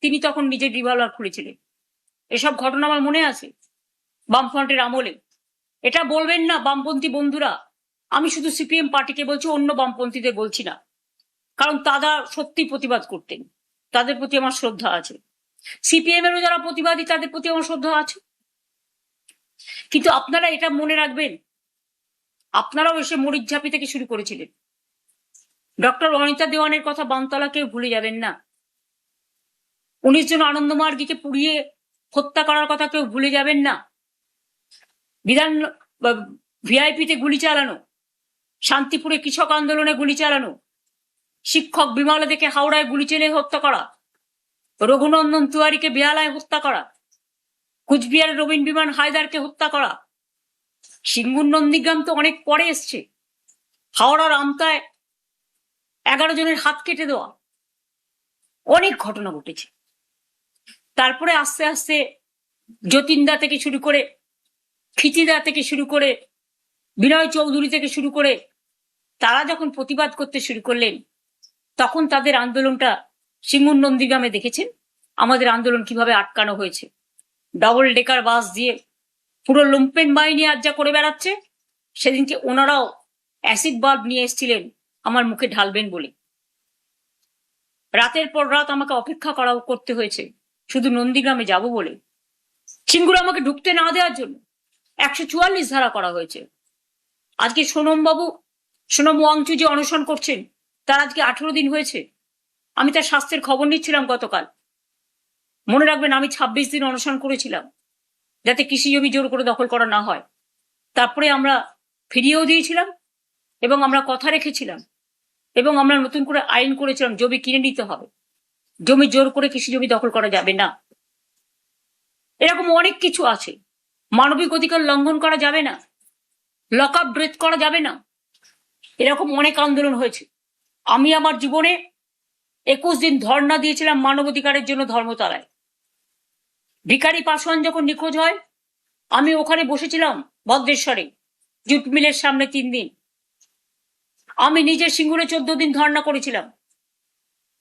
তিনি তখন নিজের রিভলভার খুলেছিলেন। এসব ঘটনা আমার মনে আছে বামফ্রন্টের আমলে। এটা বলবেন না বামপন্থী বন্ধুরা, আমি শুধু সিপিএম পার্টিকে বলছি, অন্য বামপন্থীদের বলছি না, কারণ তারা সত্যি প্রতিবাদ করতেন, তাদের প্রতি আমার শ্রদ্ধা আছে। সিপিএম এরও যারা প্রতিবাদী তাদের প্রতি আমার শ্রদ্ধা আছে। কিন্তু আপনারা এটা মনে রাখবেন, আপনারাও এসে মরিচঝাঁপি থেকে শুরু করেছিলেন। ডক্টর অনিতা দেওয়ানের কথা বামতলা কেউ ভুলে যাবেন না। 19 জন আনন্দমার্গীকে পুড়িয়ে হত্যা করার কথা কেউ ভুলে যাবেন না। বিধান ভিআইপিতে গুলি চালানো, শান্তিপুরে কৃষক আন্দোলনে গুলি চালানো, শিক্ষক বিমলা দেখে হাওড়ায় গুলি চেলে হত্যা করা, রঘুনন্দন তিওয়ারিকে বেহালায় হত্যা করা, কুচবিহারের রবীন বিমান হায়দারকে হত্যা করা। সিঙ্গুর নন্দীগ্রাম তো অনেক পরে এসছে। হাওড়ার আমতায় 11 জনের হাত কেটে দেওয়া, অনেক ঘটনা ঘটেছে। তারপরে আস্তে আস্তে যতীনদা থেকে শুরু করে, খিচিদা থেকে শুরু করে, বিনয় চৌধুরী থেকে শুরু করে তারা যখন প্রতিবাদ করতে শুরু করলেন, তখন তাদের আন্দোলনটা সিঙ্গুর নন্দীগ্রামে দেখেছেন আমাদের আন্দোলন কিভাবে আটকানো হয়েছে। ডবল ডেকার বাস দিয়ে পুরো লুম্পেন বাহিনী আজ যা করে বেড়াচ্ছে, সেদিনকে ওনারাও অ্যাসিড বাল্ব নিয়ে এসেছিলেন আমার মুখে ঢালবেন বলে। রাতের পর রাত আমাকে অপেক্ষা করতে হয়েছে শুধু নন্দীগ্রামে যাব বলে। সিঙ্গুর আমাকে ঢুকতে না দেওয়ার জন্য 144 ধারা করা হয়েছে। আজকে সোনম ওয়াংচু যে অনশন করছেন, তার আজকে 18 দিন হয়েছে। আমি তার স্বাস্থ্যের খবর নিচ্ছিলাম গতকাল। মনে রাখবেন, আমি 26 দিন অনশন করেছিলাম যাতে কৃষি জমি জোর করে দখল করা না হয়। তারপরে আমরা ফিরিয়েও দিয়েছিলাম এবং আমরা কথা রেখেছিলাম এবং আমরা নতুন করে আইন করেছিলাম, জমি কিনে নিতে হবে, জমি জোর করে কৃষি জমি দখল করা যাবে না। এরকম অনেক কিছু আছে। মানবিক অধিকার লঙ্ঘন করা যাবে না, লক আপ ডেথ করা যাবে না। এরকম অনেক আন্দোলন হয়েছে। আমি আমার জীবনে 21 দিন ধর্ণা দিয়েছিলাম মানবাধিকারের জন্য ধর্মতলায়। ভিখারি পাসওয়ান যখন নিখোঁজ হয়, আমি ওখানে বসেছিলাম ভদ্রেশ্বরে জুট মিলের সামনে 3 দিন। আমি নিজে সিঙ্গুরে 14 দিন ধর্ণা করেছিলাম,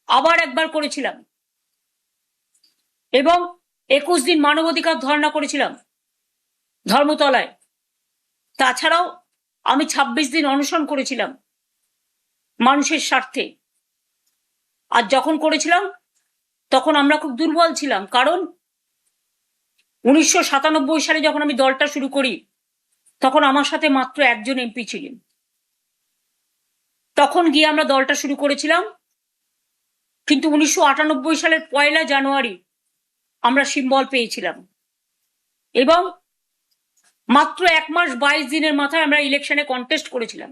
আবার একবার করেছিলাম, এবং 21 দিন মানবাধিকার ধর্ণা করেছিলাম ধর্মতলায়। তাছাড়াও আমি 26 দিন অনশন করেছিলাম মানুষের স্বার্থে। আর যখন করেছিলাম তখন আমরা খুব দুর্বল ছিলাম, কারণ 1997 সালে যখন আমি দলটা শুরু করি, তখন আমার সাথে মাত্র একজন এমপি ছিলেন। তখন গিয়ে আমরা দলটা শুরু করেছিলাম, কিন্তু 1998 সালের 1 জানুয়ারি আমরা সিম্বল পেয়েছিলাম এবং মাত্র 1 মাস 22 দিনের মাথায় আমরা ইলেকশনে কন্টেস্ট করেছিলাম।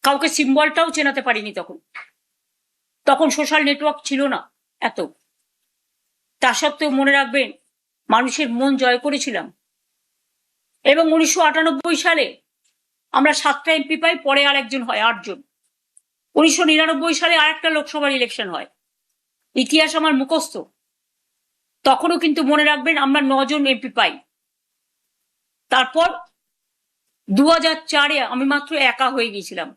কাউকে সিম্বলটাও চেনাতে পারিনি তখন সোশ্যাল নেটওয়ার্ক ছিল না এত। তা সত্ত্বেও মনে রাখবেন, মানুষের মন জয় করেছিলাম এবং 1998 সালে আমরা 7টা এমপি পাই, পরে আর একজন হয়, 8 জন। 1999 সালে আরেকটা লোকসভার ইলেকশন হয়, ইতিহাস আমার মুখস্থ। তখনও কিন্তু মনে রাখবেন আমরা 9 জন এমপি পাই। তারপর 2004-এ আমি মাত্র একা হয়ে গিয়েছিলাম।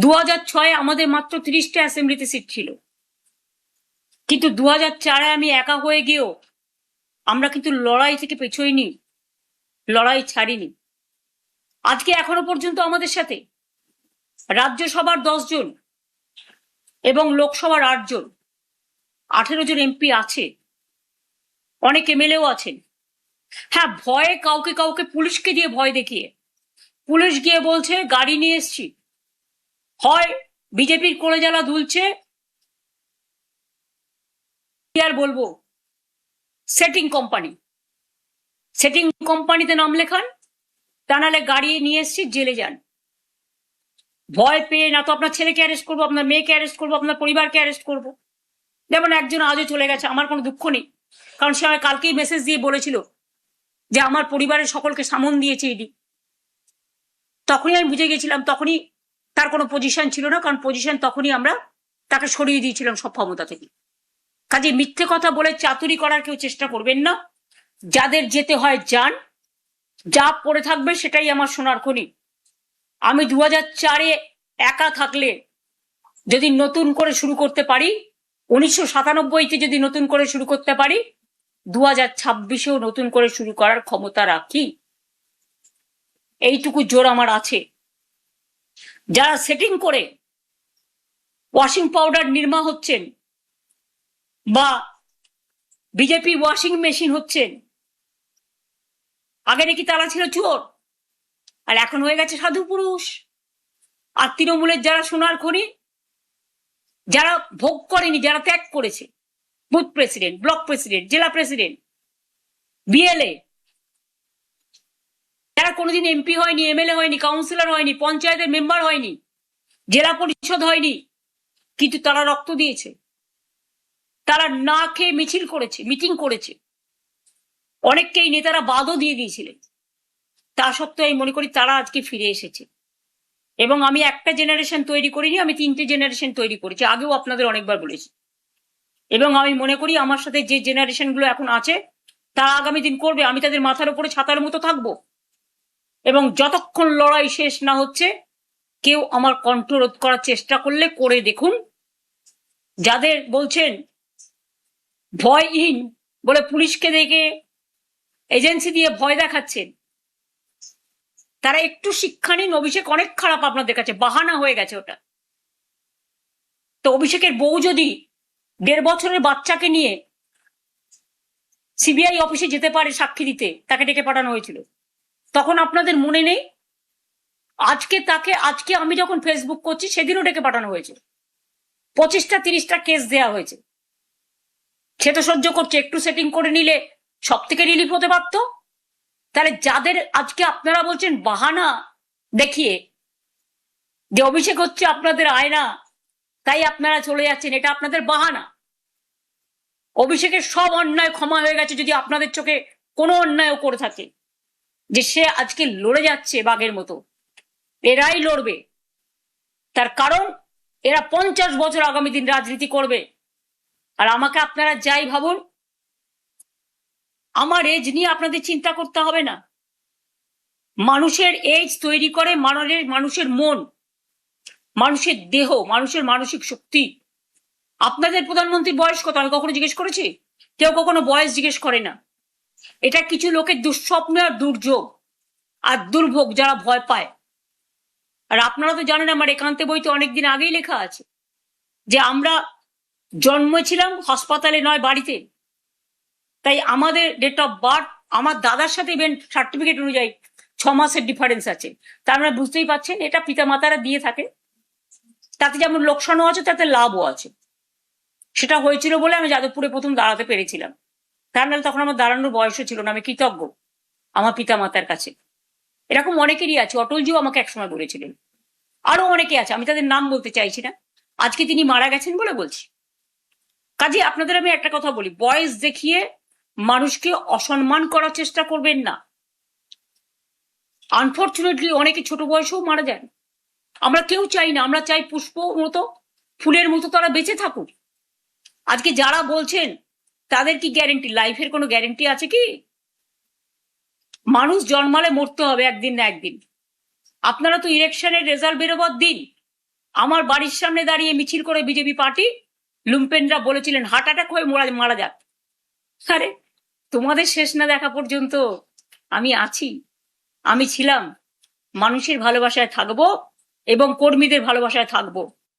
2006-এ আমাদের মাত্র 30টা অ্যাসেম্বলিতে সিট ছিল, কিন্তু 2004-এ আমি একা হয়ে গিয়েও আমরা কিন্তু লড়াই থেকে পেছোইনি, লড়াই ছাড়িনি। আজকে এখনো পর্যন্ত আমাদের সাথে রাজ্যসভার 10 জন এবং লোকসভার 8 জন, 18 জন এমপি আছে, অনেক এমএলএও আছেন। হ্যাঁ, ভয়ে কাউকে পুলিশকে দিয়ে ভয় দেখিয়ে, পুলিশ গিয়ে বলছে গাড়ি নিয়ে এসছি, হয় বিজেপির কোলে জ্বালা দুলছে, আর বলবো সেটিং কোম্পানিতে নাম লেখান, তা নাহলে গাড়ি নিয়ে এসছি জেলে যান। ভয় পেয়ে না তো আপনার ছেলেকে অ্যারেস্ট করবো, আপনার মেয়েকে অ্যারেস্ট করবো, আপনার পরিবারকে অ্যারেস্ট করবো। যেমন একজন আজও চলে গেছে, আমার কোনো দুঃখ নেই, কারণ সে আমায় কালকেই মেসেজ দিয়ে বলেছিল যে আমার পরিবারের সকলকে সামন দিয়েছে ইডি। তখনই আমি বুঝে গেছিলাম, তখনই তার কোনো পজিশন ছিল না, কারণ পজিশন তখনই আমরা তাকে সরিয়ে দিয়েছিলাম সব ক্ষমতা থেকে। কাজে মিথ্যে কথা বলে চাতুরি করার কেউ চেষ্টা করবেন না। যাদের যেতে হয় যান, যা পড়ে থাকবে সেটাই আমার সোনার খনি। আমি 2004-এ একা থাকলে যদি নতুন করে শুরু করতে পারি, 1997-তে যদি নতুন করে শুরু করতে পারি, 2026-এও নতুন করে শুরু করার ক্ষমতা রাখি। এইটুকু জোর আমার আছে। যারা সেটিং করে ওয়াশিং পাউডার নির্মা হচ্ছেন বা বিজেপি ওয়াশিং মেশিন হচ্ছেন, আগে নাকি তারা ছিল চোর, আর এখন হয়ে গেছে সাধু পুরুষ। আর তৃণমূলের যারা সোনার খনি, যারা ভোগ করেনি, যারা ত্যাগ করেছে, বুথ প্রেসিডেন্ট, ব্লক প্রেসিডেন্ট, জেলা প্রেসিডেন্ট, বিএলএ, যারা কোনোদিন এমপি হয়নি, এমএলএ হয়নি, কাউন্সিলর হয়নি, পঞ্চায়েতের মেম্বার হয়নি, জেলা পরিষদ হয়নি, কিন্তু তারা রক্ত দিয়েছে, তারা না খেয়ে মিছিল করেছে, মিটিং করেছে, অনেককেই নেতারা বাদও দিয়ে দিয়েছিলেন। তা সত্ত্বেও আমি মনে করি তারা আজকে ফিরে এসেছে। এবং আমি একটা জেনারেশন তৈরি করিনি, আমি 3টে জেনারেশন তৈরি করেছি, আগেও আপনাদের অনেকবার বলেছি। এবং আমি মনে করি আমার সাথে যে জেনারেশন গুলো এখন আছে তারা আগামী দিন করবে। আমি তাদের মাথার উপরে ছাতার মতো থাকবো, এবং যতক্ষণ লড়াই শেষ না হচ্ছে কেউ আমার কণ্ঠ রোধ করার চেষ্টা করলে করে দেখুন। যাদের বলছেন ভয়হীন বলে পুলিশকে দেখে এজেন্সি দিয়ে ভয় দেখাচ্ছেন, তারা একটু শিক্ষা নিন। অভিষেক অনেক খারাপ আপনাদের কাছে, বাহানা হয়ে গেছে ওটা। তো অভিষেকের বউ যদি 1.5 বছরের বাচ্চাকে নিয়ে সিবিআই অফিসে যেতে পারে সাক্ষী দিতে, তাকে ডেকে পাঠানো হয়েছিল, তখন আপনাদের মনে নেই? আজকে আমি যখন ফেসবুক করছি সেদিনও ডেকে পাঠানো হয়েছে, 25টা 30টা কেস দেয়া হয়েছে। সে তো সহ্য করছে, একটু সেটিং করে নিলে সব থেকে রিলিফ হতে পারতো। তাহলে যাদের আজকে আপনারা বলছেন বাহানা দেখিয়ে যে অভিষেক হচ্ছে আপনাদের আয়না, তাই আপনারা চলে যাচ্ছেন, এটা আপনাদের বাহানা। অভিষেকের সব অন্যায় ক্ষমা হয়ে গেছে যদি আপনাদের চোখে কোনো অন্যায়ও করে থাকে। যে সে আজকে লড়ে যাচ্ছে বাঘের মতো, এরাই লড়বে। তার কারণ এরা 50 বছর আগামী দিন রাজনীতি করবে। আর আমাকে আপনারা যাই ভাবুন, আমার এজ নিয়ে আপনাদের চিন্তা করতে হবে না। মানুষের এজ তৈরি করে মানুষের মন, মানুষের দেহ, মানুষের মানসিক শক্তি। আপনাদের প্রধানমন্ত্রীর বয়স কত আমি কখনো জিজ্ঞেস করেছি? কেউ কখনো বয়স জিজ্ঞেস করে না। এটা কিছু লোকের দুঃস্বপ্ন আর দুর্যোগ আর দুর্ভোগ, যারা ভয় পায়। আর আপনারা তো জানেন আমার একান্তে বইতে অনেকদিন আগেই লেখা আছে যে আমরা জন্মেছিলাম হাসপাতালে নয় বাড়িতে। তাই আমাদের ডেট অফ বার্থ আমার দাদার সাথে ইভেন সার্টিফিকেট অনুযায়ী 6 মাসের ডিফারেন্স আছে। তার মানে বুঝতেই পারছেন এটা পিতামাতারা দিয়ে থাকে। তাতে যেমন লোকসানও আছে, তাতে লাভও আছে। সেটা হয়েছিল বলে আমি যাদবপুরে প্রথম দাঁড়াতে পেরেছিলাম। তার নাহলে তখন আমার দাঁড়ানোর বয়সও ছিল না। আমি কৃতজ্ঞ আমার পিতামাতার কাছে। এরকম অনেকেরই আছে, অটলজিও আমাকে একসময় বলেছিলেন, আরো অনেকে আছে, আমি তাদের নাম বলতে চাইছি না, আজকে তিনি মারা গেছেন বলে বলছি। কাজে আপনাদের আমি একটা কথা বলি, বয়স দেখিয়ে মানুষকে অসম্মান করার চেষ্টা করবেন না। আনফর্চুনেটলি অনেকে ছোট বয়সেও মারা যান। আমরা কেউ চাই না, আমরা চাই পুষ্প মতো, ফুলের মতো তারা বেঁচে থাকুক। আজকে যারা বলছেন তাদের কি গ্যারেন্টি? লাইফের কোনো গ্যারেন্টি আছে কি? মানুষ জন্মালে মরতে হবে একদিন না একদিন। আপনারা তো ইলেকশনের রেজাল্ট বেরোবার দিন আমার বাড়ির সামনে দাঁড়িয়ে মিছিল করে বিজেপি পার্টি লুম্পেনরা বলেছিলেন হার্ট অ্যাটাক হয়ে মারা যাক। আরে তোমাদের শেষ না দেখা পর্যন্ত আমি আছি, আমি ছিলাম, মানুষের ভালোবাসায় থাকবো এবং কর্মীদের ভালোবাসায় থাকবো।